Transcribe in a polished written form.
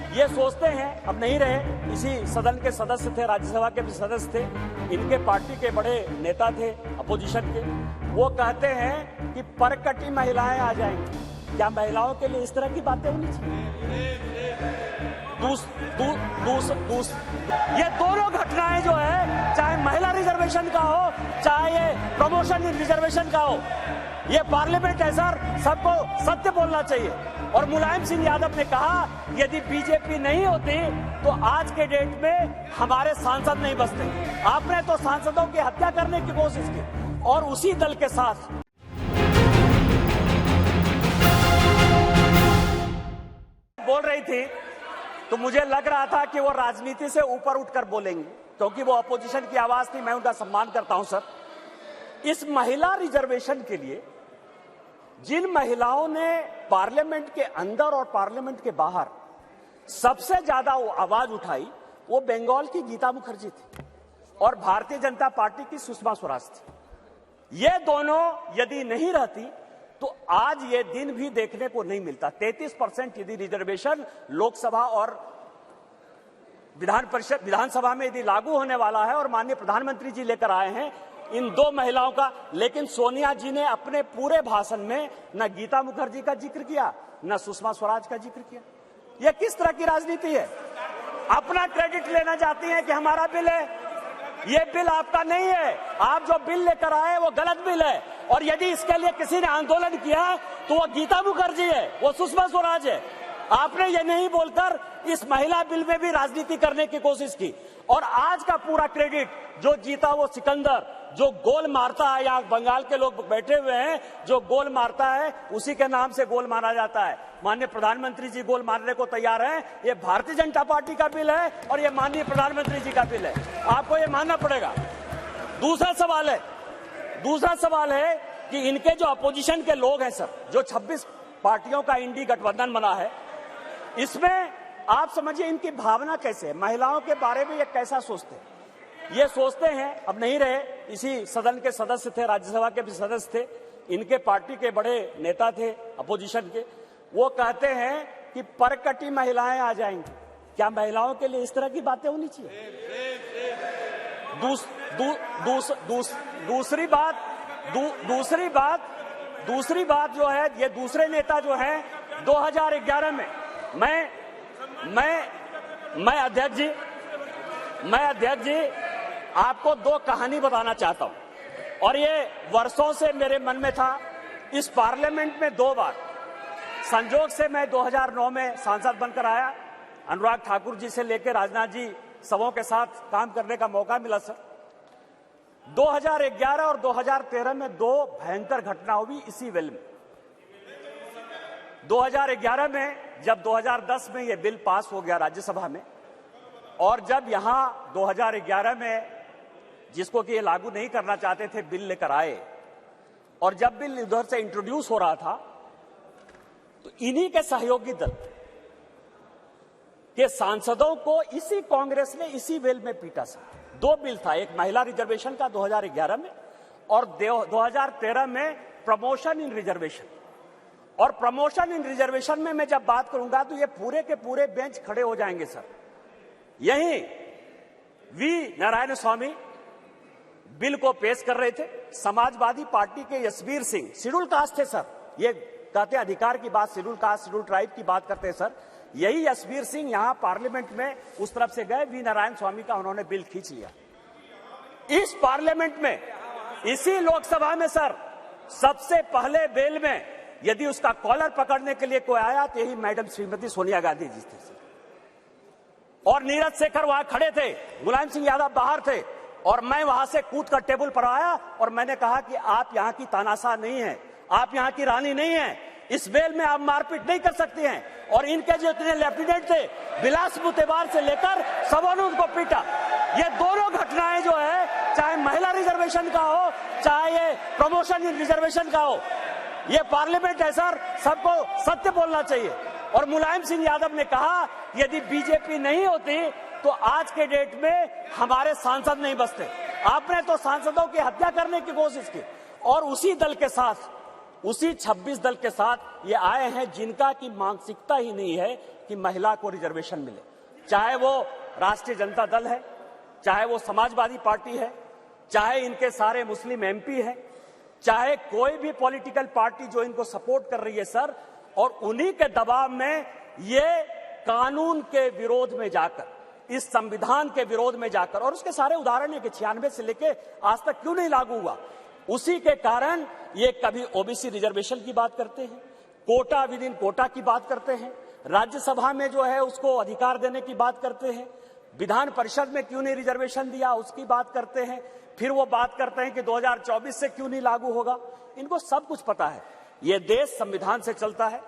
ये सोचते हैं, अब नहीं रहे, इसी सदन के सदस्य थे, राज्यसभा के भी सदस्य थे, इनके पार्टी के बड़े नेता थे अपोजिशन के, वो कहते हैं कि परकटी महिलाएं आ जाएंगी। क्या महिलाओं के लिए इस तरह की बातें होनी चाहिए? ये दोनों घटनाएं जो है, चाहे महिला रिजर्वेशन का हो, चाहे ये प्रमोशन इन रिजर्वेशन का हो, ये पार्लियामेंट है सर, सबको सत्य बोलना चाहिए। और मुलायम सिंह यादव ने कहा यदि बीजेपी नहीं होती तो आज के डेट में हमारे सांसद नहीं बचते। आपने तो सांसदों की हत्या करने की कोशिश की और उसी दल के साथ बोल रही थी, तो मुझे लग रहा था कि वो राजनीति से ऊपर उठकर बोलेंगे, क्योंकि वो अपोजिशन की आवाज थी। मैं उनका सम्मान करता हूं सर। इस महिला रिजर्वेशन के लिए जिन महिलाओं ने पार्लियामेंट के अंदर और पार्लियामेंट के बाहर सबसे ज्यादा आवाज उठाई, वो बंगाल की गीता मुखर्जी थी और भारतीय जनता पार्टी की सुषमा स्वराज थी। ये दोनों यदि नहीं रहती तो आज ये दिन भी देखने को नहीं मिलता। 33% यदि रिजर्वेशन लोकसभा और विधानसभा में यदि लागू होने वाला है और माननीय प्रधानमंत्री जी लेकर आए हैं इन दो महिलाओं का, लेकिन सोनिया जी ने अपने पूरे भाषण में न गीता मुखर्जी का जिक्र किया, न सुषमा स्वराज का जिक्र किया। यह किस तरह की राजनीति है? अपना क्रेडिट लेना चाहती हैं कि हमारा बिल है। ये बिल आपका नहीं है, आप जो बिल लेकर आए वो गलत बिल है। और यदि इसके लिए किसी ने आंदोलन किया तो वो गीता मुखर्जी है, वो सुषमा स्वराज है। आपने ये नहीं बोलकर इस महिला बिल में भी राजनीति करने की कोशिश की। और आज का पूरा क्रेडिट जो जीता वो सिकंदर, जो गोल मारता है, यहाँ बंगाल के लोग बैठे हुए हैं, जो गोल मारता है उसी के नाम से गोल मारा जाता है। माननीय प्रधानमंत्री जी गोल मारने को तैयार हैं। ये भारतीय जनता पार्टी का बिल है और ये माननीय प्रधानमंत्री जी का बिल है, आपको ये मानना पड़ेगा। दूसरा सवाल है कि इनके जो अपोजिशन के लोग हैं सर, जो 26 पार्टियों का इंडी गठबंधन बना है, इसमें आप समझिए इनकी भावना कैसे है, महिलाओं के बारे में ये कैसा सोचते हैं? ये सोचते हैं, अब नहीं रहे, इसी सदन के सदस्य थे, राज्यसभा के भी सदस्य थे, इनके पार्टी के बड़े नेता थे अपोजिशन के, वो कहते हैं कि परकटी महिलाएं आ जाएंगी। क्या महिलाओं के लिए इस तरह की बातें होनी चाहिए? दूसरी बात जो है, ये दूसरे नेता जो है 2011 में मैं अध्यक्ष जी आपको दो कहानी बताना चाहता हूं और ये वर्षों से मेरे मन में था। इस पार्लियामेंट में 2 बार संजोग से मैं 2009 में सांसद बनकर आया, अनुराग ठाकुर जी से लेकर राजनाथ जी सबों के साथ काम करने का मौका मिला सर। 2011 और 2013 में 2 भयंकर घटना हुई इसी बिल में। 2011 में जब 2010 में ये बिल पास हो गया राज्यसभा में, और जब यहां 2011 में जिसको कि ये लागू नहीं करना चाहते थे बिल लेकर आए, और जब बिल उधर से इंट्रोड्यूस हो रहा था तो इन्हीं के सहयोगी दल के सांसदों को इसी कांग्रेस ने इसी बिल में पीटा सर। 2 बिल था, एक महिला रिजर्वेशन का 2011 में और 2013 में प्रमोशन इन रिजर्वेशन। और प्रमोशन इन रिजर्वेशन में मैं जब बात करूंगा तो ये पूरे के पूरे बेंच खड़े हो जाएंगे सर। यहीं वी नारायण स्वामी बिल को पेश कर रहे थे, समाजवादी पार्टी के यशवीर सिंह, शेड्यूल कास्ट थे सर, ये कहते अधिकार की बात, शेड्यूल कास्ट शेड्यूल ट्राइब की बात करते हैं सर। यही यशवीर सिंह यहां पार्लियामेंट में उस तरफ से गए, वी नारायण स्वामी का उन्होंने बिल खींच लिया। इस पार्लियामेंट में, इसी लोकसभा में सर, सबसे पहले बिल में यदि उसका कॉलर पकड़ने के लिए कोई आया तो यही मैडम श्रीमती सोनिया गांधी जी थे सर। और नीरज शेखर वहां खड़े थे, मुलायम सिंह यादव बाहर थे, और मैं वहां से कूद कर टेबल पर आया और मैंने कहा कि आप यहां की तानाशाह नहीं है, आप यहां की रानी नहीं है, इस बेल में आप मारपीट नहीं कर सकती हैं। और इनके जो इतने लेफ्टिनेंट थे, बिलास मुतेबार से लेकर सबों ने उनको पीटा। ये दोनों घटनाएं जो है, चाहे महिला रिजर्वेशन का हो, चाहे ये प्रमोशन इन रिजर्वेशन का हो, ये पार्लियामेंट है सर, सबको सत्य बोलना चाहिए। और मुलायम सिंह यादव ने कहा यदि बीजेपी नहीं होती तो आज के डेट में हमारे सांसद नहीं बचते। आपने तो सांसदों की हत्या करने की कोशिश की और उसी दल के साथ उसी 26 दल के साथ ये आए हैं जिनका की मानसिकता ही नहीं है कि महिला को रिजर्वेशन मिले, चाहे वो राष्ट्रीय जनता दल है, चाहे वो समाजवादी पार्टी है, चाहे इनके सारे मुस्लिम एमपी हैं, चाहे कोई भी पॉलिटिकल पार्टी जो इनको सपोर्ट कर रही है सर, और उन्हीं के दबाव में ये कानून के विरोध में जाकर, इस संविधान के विरोध में जाकर, और उसके सारे उदाहरण है कि 96 से लेके आज तक क्यों नहीं लागू हुआ, उसी के कारण ये कभी ओबीसी रिजर्वेशन की बात करते हैं, कोटा विद इन कोटा की बात करते हैं, राज्यसभा में जो है उसको अधिकार देने की बात करते हैं, विधान परिषद में क्यों नहीं रिजर्वेशन दिया उसकी बात करते हैं, फिर वो बात करते हैं कि 2024 से क्यों नहीं लागू होगा। इनको सब कुछ पता है, ये देश संविधान से चलता है।